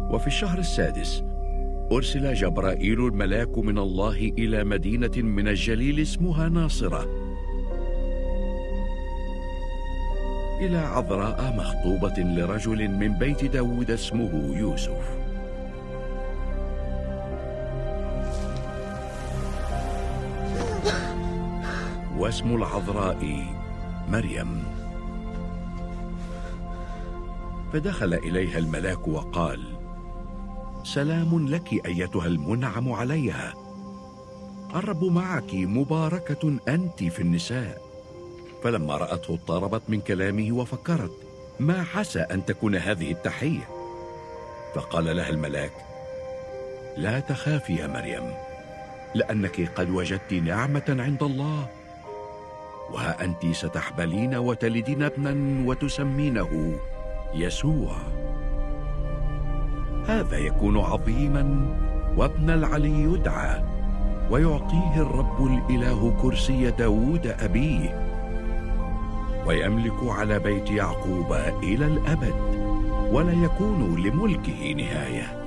وفي الشهر السادس أرسل جبرائيل الملاك من الله إلى مدينة من الجليل اسمها ناصرة، إلى عذراء مخطوبة لرجل من بيت داود اسمه يوسف. واسم العذراء مريم. فدخل إليها الملاك وقال: سلام لك أيتها المنعم عليها، الرب معك، مباركة أنت في النساء. فلما رأته اضطربت من كلامه وفكرت ما عسى أن تكون هذه التحية. فقال لها الملاك: لا تخافي يا مريم، لأنك قد وجدت نعمة عند الله، وها أنت ستحبلين وتلدين ابنا وتسمينه يسوع. هذا يكون عظيما، وابن العلي يدعى، ويعطيه الرب الإله كرسي داود أبيه، ويملك على بيت يعقوب إلى الأبد، ولا يكون لملكه نهاية.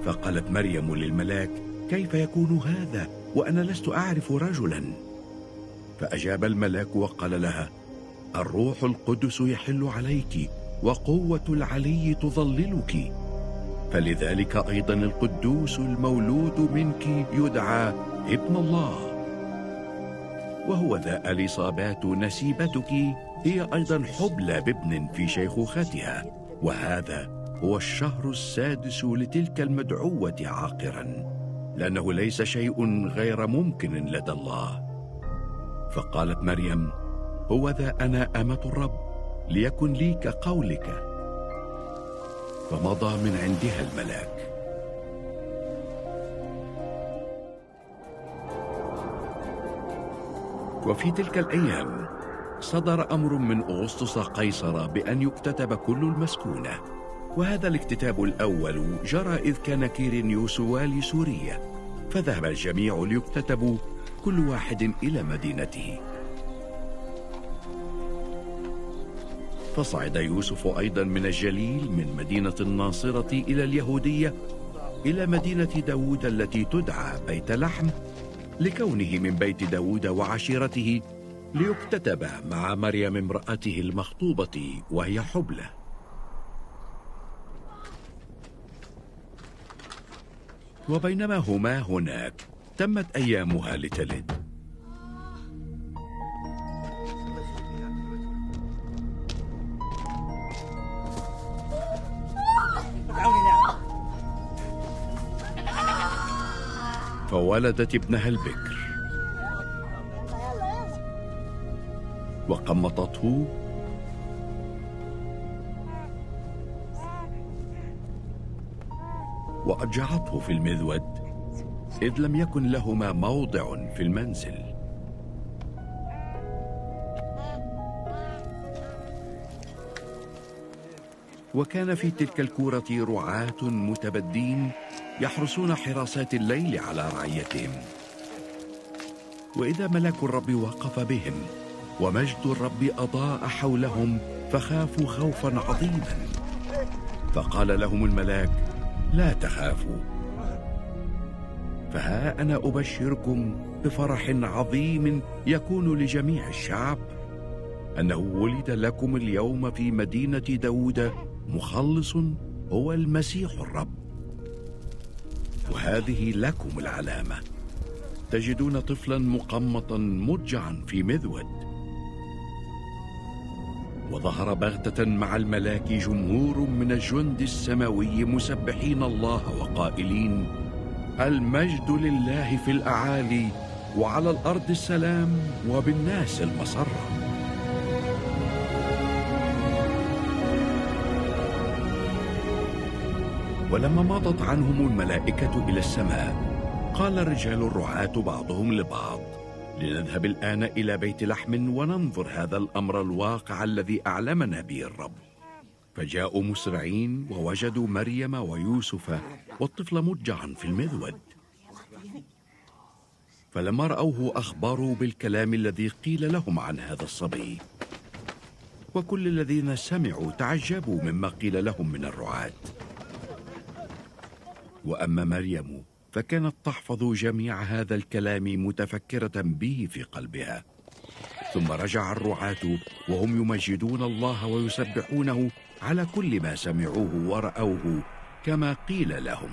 فقالت مريم للملاك: كيف يكون هذا وأنا لست أعرف رجلا؟ فأجاب الملاك وقال لها: الروح القدس يحل عليك، وقوة العلي تظللك، فلذلك أيضا القدوس المولود منك يدعى ابن الله. وهو ذا إليصابات نسيبتك هي أيضا حبلى بابن في شيخوختها، وهذا هو الشهر السادس لتلك المدعوة عاقرا، لأنه ليس شيء غير ممكن لدى الله. فقالت مريم: هو ذا أنا أمة الرب، ليكن لي كقولك. فمضى من عندها الملاك. وفي تلك الأيام صدر أمر من أغسطس قيصر بأن يكتتب كل المسكونة، وهذا الاكتتاب الأول جرى إذ كان كيرينيوس والي سوريا، فذهب الجميع ليكتتبوا كل واحد إلى مدينته. فصعد يوسف أيضا من الجليل من مدينة الناصرة إلى اليهودية إلى مدينة داود التي تدعى بيت لحم، لكونه من بيت داود وعشيرته، ليكتتب مع مريم امرأته المخطوبة وهي حبلى. وبينما هما هناك تمت أيامها لتلد. فولدت ابنها البكر وقمطته وأضجعته في المذود، إذ لم يكن لهما موضع في المنزل. وكان في تلك الكورة رعاة متبدين يحرسون حراسات الليل على رعيتهم. وإذا ملاك الرب وقف بهم، ومجد الرب أضاء حولهم، فخافوا خوفا عظيما. فقال لهم الملاك: لا تخافوا، فها أنا أبشركم بفرح عظيم يكون لجميع الشعب، أنه ولد لكم اليوم في مدينة داود مخلص، هو المسيح الرب. وهذه لكم العلامة: تجدون طفلا مقمطا مضجعا في مذود. وظهر بغتة مع الملاك جمهور من الجند السماوي مسبحين الله وقائلين: المجد لله في الأعالي، وعلى الأرض السلام، وبالناس المسرة. ولما مضت عنهم الملائكة إلى السماء، قال الرجال الرعاة بعضهم لبعض: لنذهب الآن إلى بيت لحم وننظر هذا الأمر الواقع الذي أعلمنا به الرب. فجاءوا مسرعين ووجدوا مريم ويوسف والطفل مضجعا في المذود. فلما رأوه أخبروا بالكلام الذي قيل لهم عن هذا الصبي. وكل الذين سمعوا تعجبوا مما قيل لهم من الرعاة. وأما مريم فكانت تحفظ جميع هذا الكلام متفكرة به في قلبها. ثم رجع الرعاة وهم يمجدون الله ويسبحونه على كل ما سمعوه ورأوه كما قيل لهم.